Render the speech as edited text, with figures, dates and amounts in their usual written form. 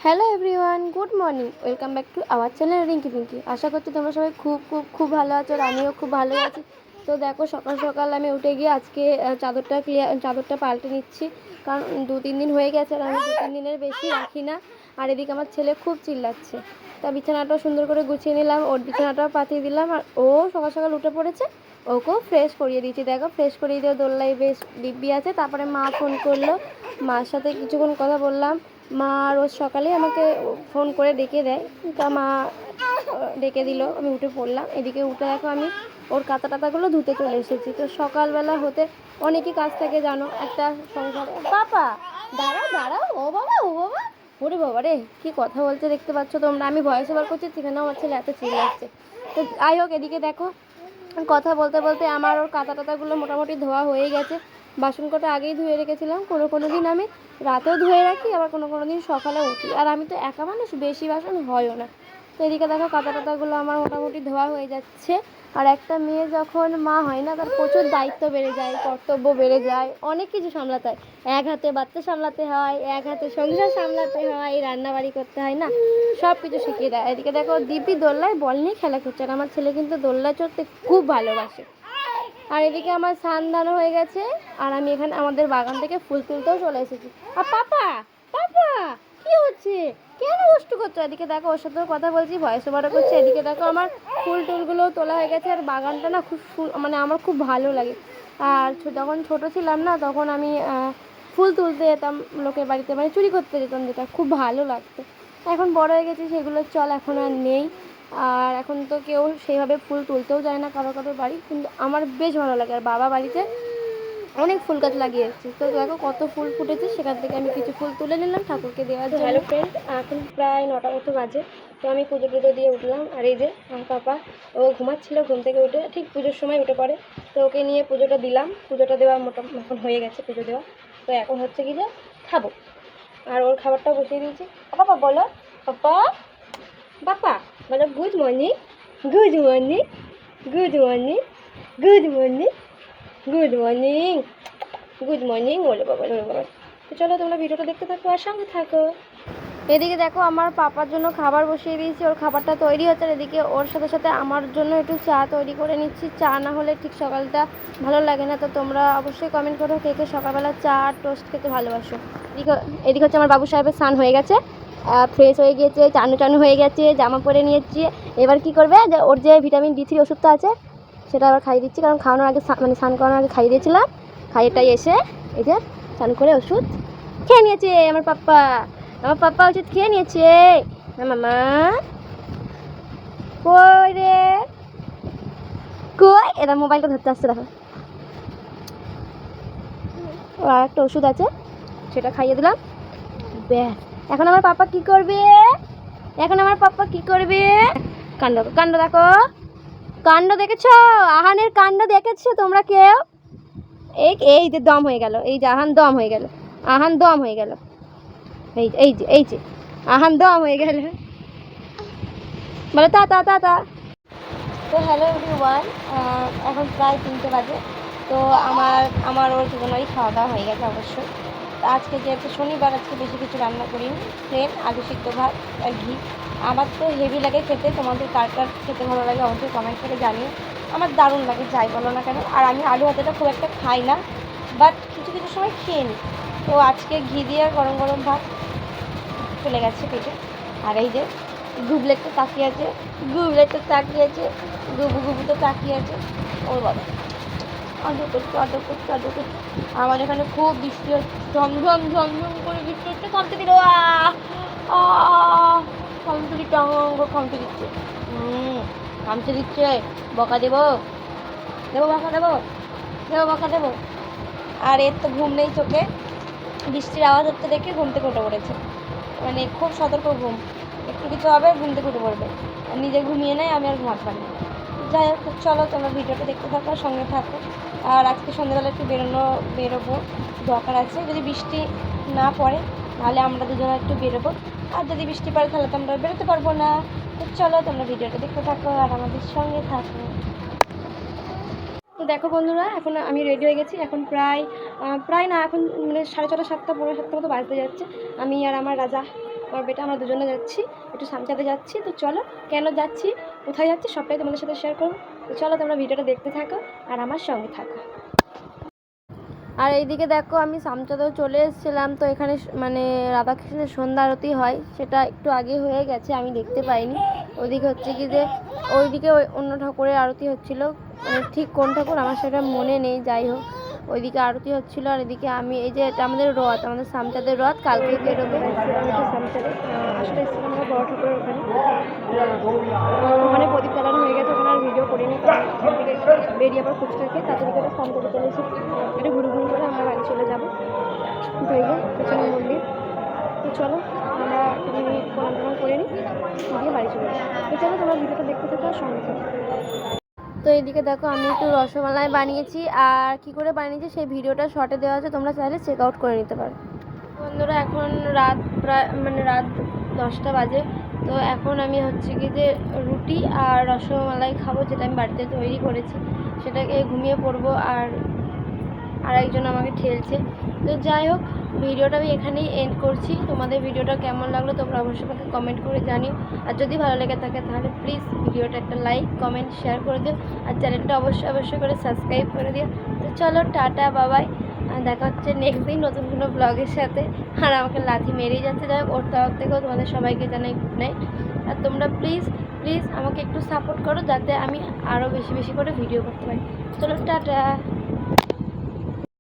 Hello everyone, good morning. Welcome back to our channel Rinki Pinki. আশা করছি তোমরা সবাই খুব খুব খুব ভালো আছো, আর আমিও খুব ভালোই আছি। তো দেখো, সকাল সকাল আমি উঠে গিয়ে আজকে চাদরটা পাল্টে নিচ্ছি, কারণ 2-3 দিন হয়ে গেছে আর আমি 2-3 দিনের বেশি রাখি না। আর এদিকে আমার ছেলে খুব চিল্লাচ্ছে, তা বিছানাটাও সুন্দর করে গুছিয়ে নিলাম, ওর বিছানাটাও পাতিয়ে দিলাম। আর ও সকাল সকাল উঠে পড়েছে, ওকেও ফ্রেশ করিয়ে দিয়েছি। দেখো, ফ্রেশ করিয়ে দিয়ে দোল্লাই বেশ দিব্যি আছে। তারপরে মা ফোন করলো, মার সাথে কিছুক্ষণ কথা বললাম। মা রোজ সকালে আমাকে ফোন করে ডেকে দেয়, তা মা ডেকে দিল, আমি উঠে পড়লাম। এদিকে উঠে দেখো আমি ওর কাঁথা টাতাগুলো ধুতে চলে এসেছি। তো সকালবেলা হতে অনেকই কাজ থাকে জানো একটা সংসারে। বাবা দাঁড়াও দাঁড়াও, ও বাবা ও বাবা, ওরে বাবা রে, কী কথা বলছে দেখতে পাচ্ছ তোমরা। আমি ভয়েস ওভার করছি, সেখানে আমার ছেলে এত চিল্লাচ্ছে। তো যাই হোক, এদিকে দেখো কথা বলতে বলতে আমার ওর কাঁথা টাতাগুলো মোটামুটি ধোয়া হয়ে গেছে। বাসন কটা আগেই ধুয়ে রেখেছিলাম, কোনো দিন আমি রাতেও ধুয়ে রাখি, আবার কোনো দিন সকালে উঠি। আর আমি তো একা মানুষ, বেশি বাসন হয়ও না। তো এদিকে দেখো কাঁথা টাতাগুলো আমার মোটামুটি ধোয়া হয়ে যাচ্ছে। আর একটা মেয়ে যখন মা হয় না, তার প্রচুর দায়িত্ব বেড়ে যায়, কর্তব্য বেড়ে যায়, অনেক কিছু সামলাতে হয়। এক হাতে বাচ্চা সামলাতে হয়, এক হাতে সংসার সামলাতে হয়, রান্নাবাড়ি করতে হয় না, সব কিছু শিখিয়ে দেয়। এদিকে দেখো দিব্যি দোল্লায় বল নিয়ে খেলা করছে, আর আমার ছেলে কিন্তু দোল্লায় চড়তে খুব ভালোবাসে। আর এদিকে আমার স্নান দান হয়ে গেছে, আর আমি এখানে আমাদের বাগান থেকে ফুল তুলতেও চলে এসেছি। আর পাপা পাপা কি হচ্ছে, কেন কষ্ট করছো? এদিকে দেখো ওর সাথেও কথা বলছি, ভয়েস ওভারও করছি। এদিকে দেখো আমার ফুল টুলগুলোও তোলা হয়ে গেছে, আর বাগানটা না খুব মানে আমার খুব ভালো লাগে। আর যখন ছোটো ছিলাম না, তখন আমি ফুল তুলতে যেতাম লোকের বাড়িতে, মানে চুরি করতে যেতাম, যেটা খুব ভালো লাগতো। এখন বড় হয়ে গেছি, সেগুলোর চল এখন আর নেই। আর এখন তো কেউ সেইভাবে ফুল তুলতেও যায় না কারোর বাড়ি, কিন্তু আমার বেশ ভালো লাগে। আর বাবা বাড়িতে অনেক ফুল গাছ লাগিয়েছি, তো দেখো কত ফুল ফুটেছে, সেখান থেকে আমি কিছু ফুল তুলে নিলাম ঠাকুরকে দেওয়ার জন্য। হ্যালো ফ্রেন্ড, এখন প্রায় 9টা মতো বাজে। তো আমি পুজো টুজো দিয়ে উঠলাম, আর এই যে আমার পাপা, ও ঘুমাচ্ছিল, ঘুম থেকে উঠে ঠিক পুজোর সময় উঠে পড়ে। তো ওকে নিয়ে পুজোটা দিলাম, পুজোটা দেওয়া মোটামুটি এখন হয়ে গেছে পুজো দেওয়া। তো এখন হচ্ছে কি যে খাবো, আর ওর খাবারটাও বসিয়ে দিয়েছি। পাপা বলো, পাপা বাপা বলো good morning, good morning, good morning, good morning, good morning, good morning বলে বাবা, বলে বাবা। তো চলো তোমরা ভিডিওটা দেখতে থাকো আর সঙ্গে থাকো। এদিকে দেখো আমার পাপার জন্য খাবার বসিয়ে দিয়েছি, ওর খাবারটা তৈরি হচ্ছে। এদিকে ওর সাথে সাথে আমার জন্য একটু চা তৈরি করে নিচ্ছি। চা না হলে ঠিক সকালটা ভালো লাগে না। তো তোমরা অবশ্যই কমেন্ট করো কে কে সকালবেলা চা আর টোস্ট খেতে ভালোবাসো। এদিকে হচ্ছে আমার বাবু সাহেবের স্নান হয়ে গেছে, ফ্রেশ হয়ে গিয়েছে, চানু হয়ে গেছে, জামা পরে নিয়েছি। এবার কি করবে, যে ওর যে ভিটামিন D3 ওষুধটা আছে সেটা আবার খাইয়ে দিচ্ছি, কারণ খাওয়ানোর আগে মানে স্নান করানোর আগে খাইয়ে দিয়েছিলাম। খাইয়েটাই এসে এই যে চান করে ওষুধ খেয়ে নিয়েছে আমার পাপ্পা। আমার পাপ্পা ওষুধ খেয়ে নিয়েছে। মামা কই রে, কই? এরা মোবাইলটা ধরতে আসছে, দেখো। আর একটা ওষুধ আছে, সেটা খাইয়ে দিলাম, ব্যাস। এখন আমার পাপা কি করবে, এখন আমার পাপা কি করবে? কাণ্ড কাণ্ড দেখো, কাণ্ড দেখেছো? আহানের কাণ্ড দেখেছো তোমরা কেউ? এই যে দম হয়ে গেল, এই যে আহান দম হয়ে গেল, আহান দম হয়ে গেল, এই যে আহান দম হয়ে গেল। বলো তা তা তা তা। তো হ্যালো এভরিওয়ান, এখন প্রায় 3টে বাজে। তো আমার ওর দুজনেরই খাওয়া দাওয়া হয়ে গেছে অবশ্যই। তো আজকে যেহেতু শনিবার, আজকে বেশি কিছু রান্না করিনি, প্লেন আলু সিদ্ধ ভাত আর ঘি। আমার তো হেভি লাগে খেতে, তোমাদের কার কার খেতে ভালো লাগে অবশ্যই কমেন্ট করে জানিও। আমার দারুণ লাগে, যাই বলো না কেন। আর আমি আলু ভাতেটা খুব একটা খাই না, বাট কিছু কিছু সময় খেয়ে নিই। তো আজকে ঘি দিয়ে গরম গরম ভাত চলে গেছে পেটে। আর এই যে গুবলেটটা তাকিয়ে আছে, গুবলেটটা তাকিয়ে আছে, গুবু তো তাকিয়ে আছে। ওর বাবা আদর করছে, আদর করছে, আদর করছে। আমার এখানে খুব বৃষ্টি হচ্ছে, ঝমঝম ঝমঝম করে বৃষ্টি হচ্ছে। খামতে দিল, খামতে দিচ্ছে, খামতে দিচ্ছে, খামতে দিচ্ছে। বকা দেবো, দেবো বকা দেবো, দেবো বকা দেবো। আর এর তো ঘুম নেই চোখে, বৃষ্টির আওয়াজ হচ্ছে দেখে ঘুম থেকে উঠে পড়েছে। মানে খুব সতর্ক ঘুম, একটু কিছু হবে ঘুম থেকে উঠে পড়বে। নিজে ঘুমিয়ে নেয়, আমি আর ঘুমাতে পারি না। যাই হোক, চলো তোমরা ভিডিওটা দেখতে থাকো, সঙ্গে থাকো। আর আজকে সন্ধ্যাবেলা একটু বেরোবো, দরকার আছে। যদি বৃষ্টি না পড়ে তাহলে আমরা দুজনে একটু বেরোবো, আর যদি বৃষ্টি পড়ে তাহলে তো আমরা বেরোতে পারবো না। তো চলো তোমরা ভিডিওটা দেখতে থাকো আর আমাদের সঙ্গে থাকো। তো দেখো বন্ধুরা, এখন আমি রেডি হয়ে গেছি। এখন প্রায় না, এখন মানে 6:30 7টা, পৌনে 7টা মতো বাজতে যাচ্ছে। আমি আর আমার রাজা আমার বেটা, আমরা দুজনে যাচ্ছি, একটু সামচাতে যাচ্ছি। তো চলো কেন যাচ্ছি, কোথায় যাচ্ছি সবটাই তোমাদের সাথে শেয়ার করবো। তো চলো তোমরা ভিডিওটা দেখতে থাকো আর আমার সঙ্গে থাকো। আর এইদিকে দেখো আমি সামচাতেও চলে এসেছিলাম। তো এখানে মানে রাধাকৃষ্ণের সন্ধ্যা আরতি হয়, সেটা একটু আগে হয়ে গেছে, আমি দেখতে পাইনি। ওইদিকে হচ্ছে কি যে ওইদিকে ওই অন্য ঠাকুরের আরতি হচ্ছিলো, মানে ঠিক কোন ঠাকুর আমার সেটা মনে নেই, যাই হোক ওইদিকে আরতি হচ্ছিলো। আর এদিকে আমি এই যে এটা আমাদের রথ, আমাদের সামচাঁদের রথ কালকে বেরোবে। সামচাঁদে আসলে এসেছিলাম আমরা বড় ঠাকুরের ওখানে, ওখানে প্রদীপ চালানো হয়ে গেছে, ওখানে আর ভিডিও করিনি, কারণ বেরিয়ে আবার ফুচকা খেয়ে তাড়াতাড়ি করে সামচাঁদে চলে এসেছি। একটু ঘুরে ঘুরে করে আমরা বাড়ি চলে যাবো। তো এই যে পেছনে মন্দির। তো চলো আমরা প্রণাম টনাম করে নিই, দিয়ে বাড়ি চলে যাই। তো চলো তোমরা ভিডিওটা দেখতে থাকো আর সঙ্গে থাকো। তো এইদিকে দেখো আমি একটু রসমালাই বানিয়েছি, আর কি করে বানিয়েছি সেই ভিডিওটা শর্টে দেওয়া আছে, তোমরা চাইলে চেক আউট করে নিতে পারো। বন্ধুরা এখন রাত প্রায় মানে রাত 10টা বাজে। তো এখন আমি হচ্ছে কি যে রুটি আর রসমালাই খাবো, যেটা আমি বাড়িতে তৈরি করেছি, সেটাকে ঘুমিয়ে পড়বো। আর একজন আমাকে ঠেলছে। তো যাই হোক ভিডিওটা আমি এখানেই এন্ড করছি। তোমাদের ভিডিওটা কেমন লাগলো তোমরা অবশ্যই আমাকে কমেন্ট করে জানিও। আর যদি ভালো লেগে থাকে তাহলে প্লিজ ভিডিওটা একটা লাইক কমেন্ট শেয়ার করে দিও, আর চ্যানেলটা অবশ্যই করে সাবস্ক্রাইব করে দিও। তো চলো টাটা বাবাই, দেখা হচ্ছে নেক্সট দিন নতুন কোনো ব্লগের সাথে। আর আমাকে লাথি মেরেই যাচ্ছে, যাই হোক ওর তরফ থেকেও তোমাদের সবাইকে জানাই গুড নাইট। আর তোমরা প্লিজ আমাকে একটু সাপোর্ট করো, যাতে আমি আরও বেশি করে ভিডিও করতে পারি। চলো টাটা।